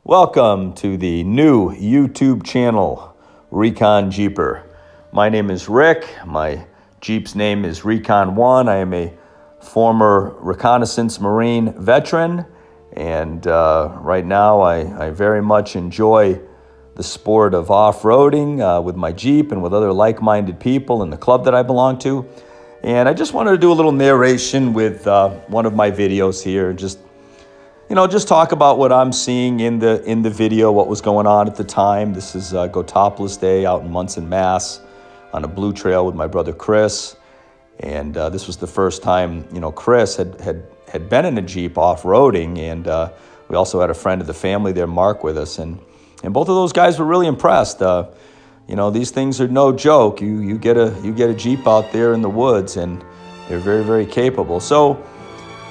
Welcome to the new YouTube channel, Recon Jeeper. My name is Rick. My Jeep's name is Recon 1. I am a former reconnaissance Marine veteran, and right now I very much enjoy the sport of off-roading with my Jeep and with other like-minded people in the club that I belong to. And I just wanted to do a little narration with one of my videos here, just talk about what I'm seeing in the video, what was going on at the time. This is Go Topless Day out in Munson, Mass, on a blue trail with my brother Chris. And this was the first time, Chris had been in a Jeep off-roading, and we also had a friend of the family there, Mark, with us. And both of those guys were really impressed. These things are no joke. You get a Jeep out there in the woods, and they're very, very capable. So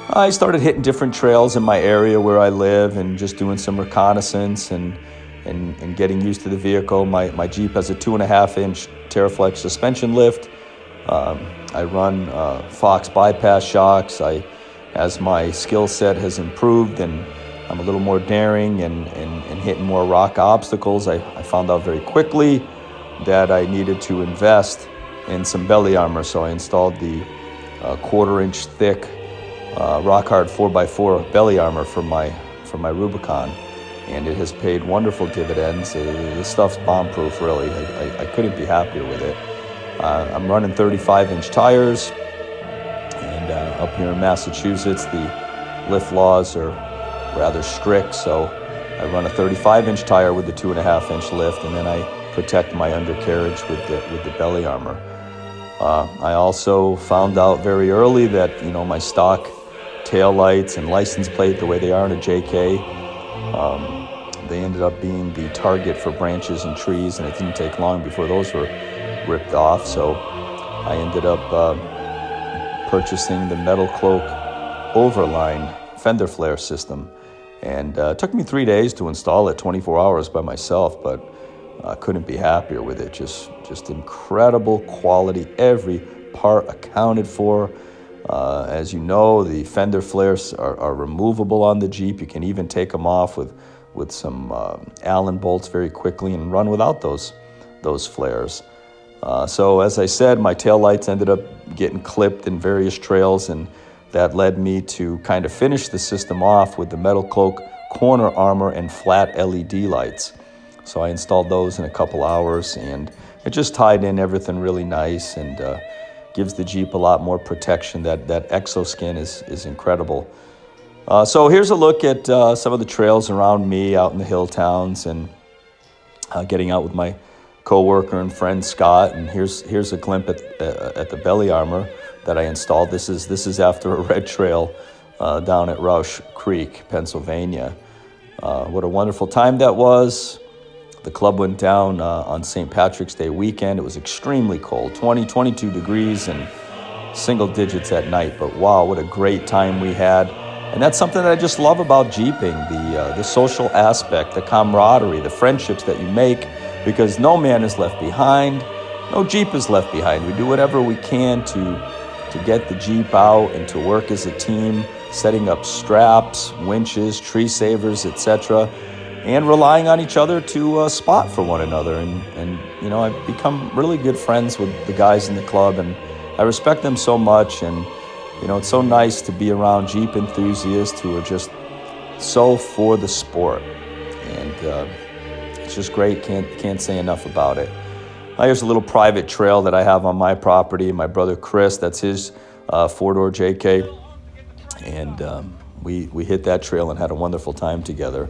I started hitting different trails in my area where I live and just doing some reconnaissance and getting used to the vehicle. My Jeep has a 2.5-inch TerraFlex suspension lift. I run Fox bypass shocks. As my skill set has improved and I'm a little more daring and hitting more rock obstacles, I found out very quickly that I needed to invest in some belly armor. So I installed the 1/4-inch thick rock hard 4x4 belly armor for my Rubicon, and it has paid wonderful dividends. This stuff's bomb-proof, really. I couldn't be happier with it. I'm running 35-inch tires, and up here in Massachusetts, the lift laws are rather strict, so I run a 35-inch tire with the 2.5-inch lift, and then I protect my undercarriage with the belly armor. I also found out very early that my stock tail lights and license plate, the way they are in a JK, they ended up being the target for branches and trees, and it didn't take long before those were ripped off. So I ended up purchasing the Metal Cloak Overline fender flare system, and it took me 3 days to install it, 24 hours by myself, but I couldn't be happier with it. Just incredible quality, every part accounted for. As you know, the fender flares are removable on the Jeep. You can even take them off with some Allen bolts very quickly and run without those flares. So as I said, my taillights ended up getting clipped in various trails, and that led me to kind of finish the system off with the Metal Cloak corner armor and flat LED lights. So I installed those in a couple hours, and it just tied in everything really nice and gives the Jeep a lot more protection. That exoskin is incredible. So here's a look at some of the trails around me out in the hill towns, and getting out with my co-worker and friend Scott. And here's a glimpse at the belly armor that I installed. This is after a red trail down at Roush Creek, Pennsylvania. What a wonderful time that was. The club went down on St. Patrick's Day weekend. It was extremely cold, 22 degrees and single digits at night. But wow, what a great time we had. And that's something that I just love about Jeeping, the social aspect, the camaraderie, the friendships that you make, because no man is left behind, no Jeep is left behind. We do whatever we can to get the Jeep out and to work as a team, setting up straps, winches, tree savers, etc., and relying on each other to spot for one another. And I've become really good friends with the guys in the club, and I respect them so much. And it's so nice to be around Jeep enthusiasts who are just so for the sport, and it's just great. Can't say enough about it. Here's a little private trail that I have on my property. My brother Chris, that's his 4-door JK, and we hit that trail and had a wonderful time together.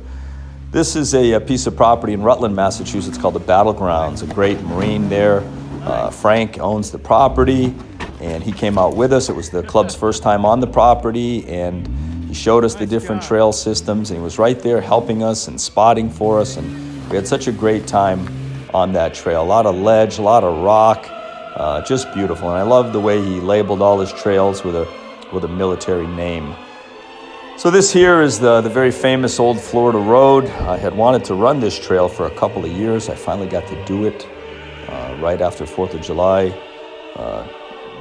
This is a piece of property in Rutland, Massachusetts called the Battlegrounds. A great Marine there. Frank owns the property, and he came out with us. It was the club's first time on the property, and he showed us the different trail systems, and he was right there helping us and spotting for us, and we had such a great time on that trail. A lot of ledge, a lot of rock, just beautiful. And I love the way he labeled all his trails with a military name. So this here is the very famous Old Florida Road. I had wanted to run this trail for a couple of years. I finally got to do it right after 4th of July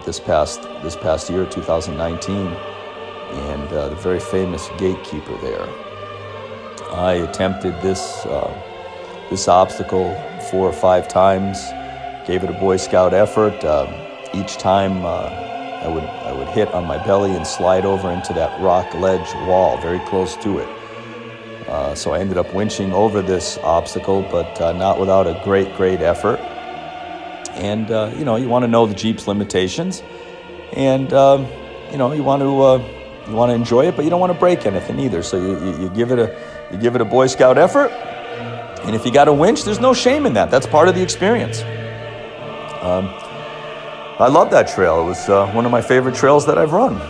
this past year, 2019, and the very famous gatekeeper there. I attempted this obstacle 4 or 5 times, gave it a Boy Scout effort. Each time I would hit on my belly and slide over into that rock ledge wall, very close to it. So I ended up winching over this obstacle, but not without a great effort. And you want to know the Jeep's limitations, and you want to enjoy it, but you don't want to break anything either. So you give it a Boy Scout effort, and if you got a winch, there's no shame in that. That's part of the experience. I love that trail. It was one of my favorite trails that I've run.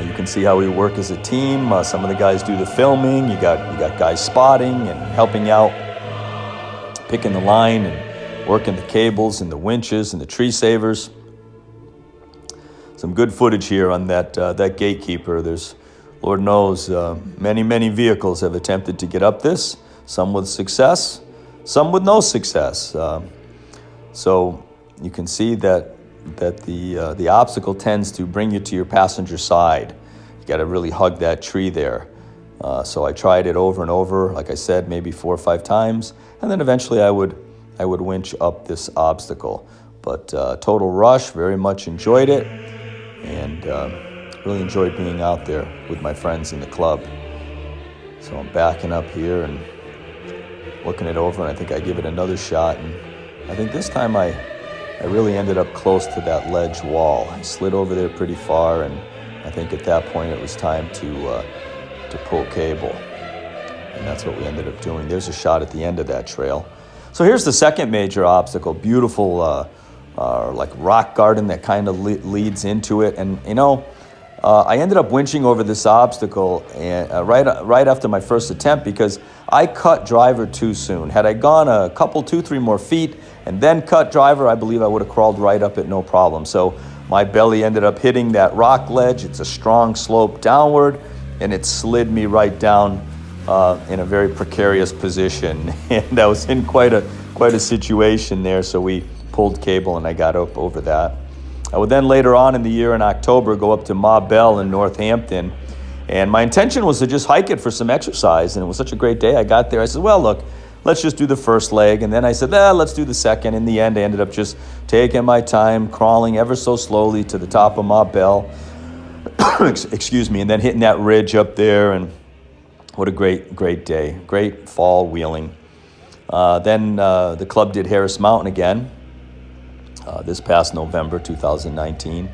You can see how we work as a team. Some of the guys do the filming. You got guys spotting and helping out, picking the line and working the cables and the winches and the tree savers. Some good footage here on that gatekeeper. There's, Lord knows, many vehicles have attempted to get up this. Some with success, some with no success. So you can see that the obstacle tends to bring you to your passenger side. You got to really hug that tree there. So I tried it over and over, like I said, maybe 4 or 5 times, and then eventually I would winch up this obstacle. But total rush, very much enjoyed it, and really enjoyed being out there with my friends in the club. So I'm backing up here and looking it over, and I think I give it another shot, and I think this time I really ended up close to that ledge wall. I slid over there pretty far, and I think at that point it was time to pull cable, and that's what we ended up doing. There's a shot at the end of that trail. So here's the second major obstacle, beautiful like rock garden that kind of leads into it, and I ended up winching over this obstacle and right after my first attempt because I cut driver too soon. Had I gone a couple, 2-3 more feet and then cut driver, I believe I would have crawled right up it, no problem. So my belly ended up hitting that rock ledge. It's a strong slope downward, and it slid me right down in a very precarious position. And I was in quite a situation there, so we pulled cable and I got up over that. I would then later on in the year in October go up to Ma Bell in Northampton, and my intention was to just hike it for some exercise, and it was such a great day. I got there, I said, well, look, let's just do the first leg, and then I said, let's do the second. In the end, I ended up just taking my time, crawling ever so slowly to the top of Ma Bell, excuse me, and then hitting that ridge up there, and what a great day, great fall wheeling. Then the club did Harris Mountain again, this past November 2019.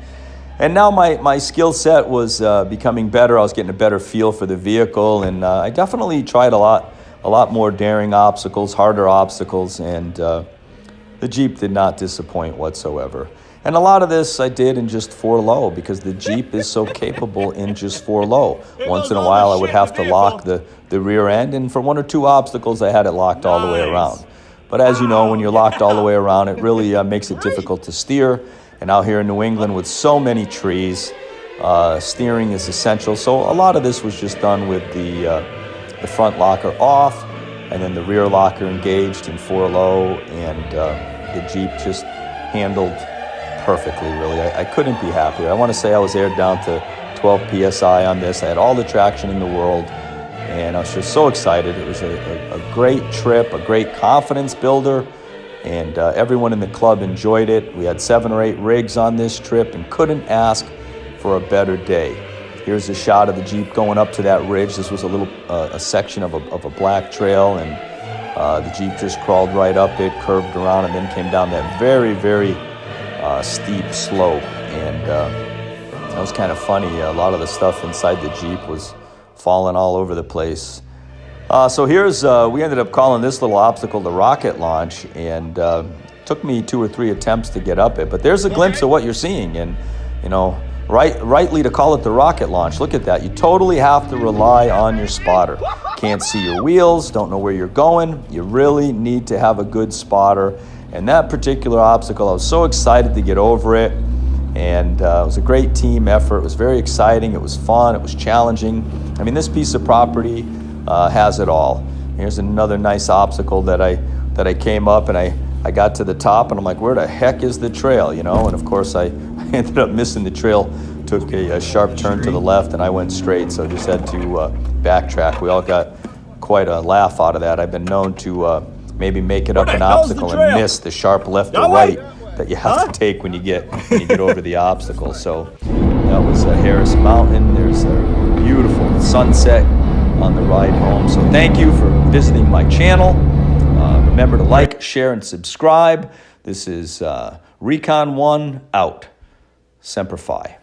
And now my skill set was becoming better. I was getting a better feel for the vehicle, and I definitely tried a lot more daring obstacles, harder obstacles, and the Jeep did not disappoint whatsoever. And a lot of this I did in just 4 low because the Jeep is so capable in just 4 low. Once in a while I would have to lock the rear end, and for 1 or 2 obstacles I had it locked all the way around. But as you know, when you're locked all the way around, it really makes it difficult to steer. And out here in New England with so many trees, steering is essential. So a lot of this was just done with the front locker off and then the rear locker engaged in 4 low, and the Jeep just handled perfectly, really. I couldn't be happier. I want to say I was aired down to 12 PSI on this. I had all the traction in the world, and I was just so excited. It was a great trip, a great confidence builder, and everyone in the club enjoyed it. We had 7 or 8 rigs on this trip and couldn't ask for a better day. Here's a shot of the Jeep going up to that ridge. This was a section of a black trail, and the Jeep just crawled right up it, curved around, and then came down that very steep slope. And that was kind of funny. A lot of the stuff inside the Jeep was falling all over the place. So here's, we ended up calling this little obstacle the rocket launch, and took me 2 or 3 attempts to get up it. But there's a glimpse of what you're seeing, and rightly to call it the rocket launch. Look at that. You totally have to rely on your spotter. Can't see your wheels, don't know where you're going. You really need to have a good spotter. And that particular obstacle, I was so excited to get over it. And it was a great team effort. It was very exciting. It was fun. It was challenging. I mean, this piece of property has it all. Here's another nice obstacle that I came up, and I got to the top, and I'm like, where the heck is the trail, And of course, I ended up missing the trail, took a sharp turn to the left, and I went straight, so just had to backtrack. We all got quite a laugh out of that. I've been known to maybe make it up an obstacle and miss the sharp left or right that you have to take when you get over the obstacle. So that was Harris Mountain. There's a beautiful sunset on the ride home. So thank you for visiting my channel. Remember to like, share, and subscribe. This is Recon 1 out. Semper Fi.